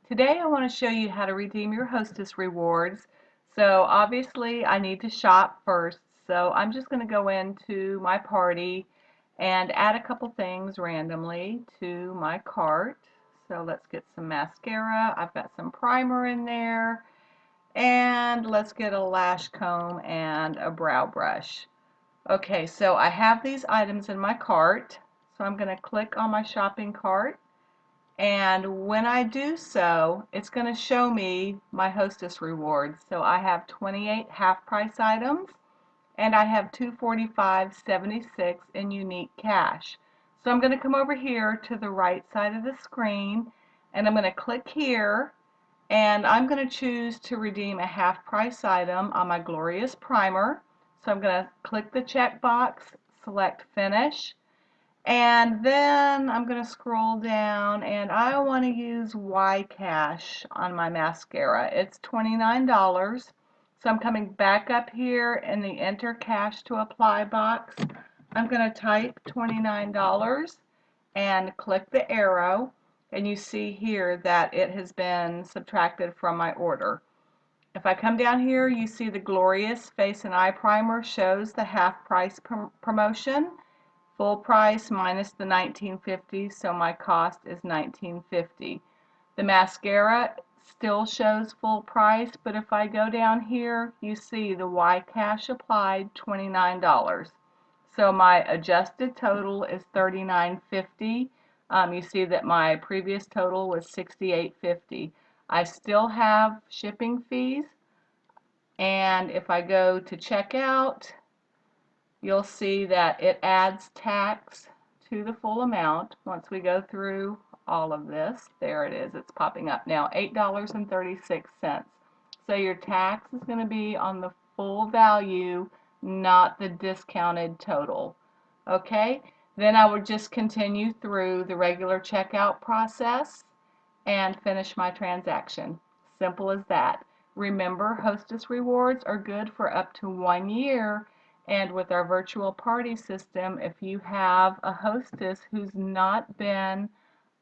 Today I want to show you how to redeem your Hostess rewards. So obviously I need to shop first. So I'm just going to go into my party and add a couple things randomly to my cart. So let's get some mascara. I've got some primer in there. And let's get a lash comb and a brow brush. Okay, so I have these items in my cart. So I'm going to click on my shopping cart. And when I do so, it's going to show me my Hostess rewards. So I have 28 half price items and I have 245.76 in unique cash. So I'm going to come over here to the right side of the screen and I'm going to click here and I'm going to choose to redeem a half price item on my Glorious Primer. So I'm going to click the check box, select Finish. And then I'm going to scroll down and I want to use YCash on my mascara. It's $29. So I'm coming back up here in the Enter Cash to Apply box. I'm going to type $29 and click the arrow. And you see here that it has been subtracted from my order. If I come down here, you see the Glorious Face and Eye Primer shows the half price promotion. Full price minus the $19.50, so my cost is $19.50. The mascara still shows full price, but if I go down here, you see the YCash applied $29. So my adjusted total is $39.50. You see that my previous total was $68.50. I still have shipping fees, and if I go to checkout, you'll see that it adds tax to the full amount once we go through all of this. There it is, it's popping up now, $8.36. So your tax is going to be on the full value, not the discounted total. Okay, then I would just continue through the regular checkout process and finish my transaction. Simple as that. Remember, Hostess rewards are good for up to 1 year. And with our virtual party system, if you have a hostess who's not been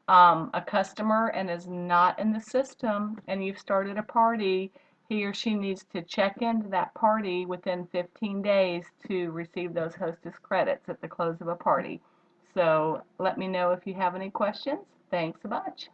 a customer and is not in the system and you've started a party, he or she needs to check into that party within 15 days to receive those hostess credits at the close of a party. So let me know if you have any questions. Thanks a bunch.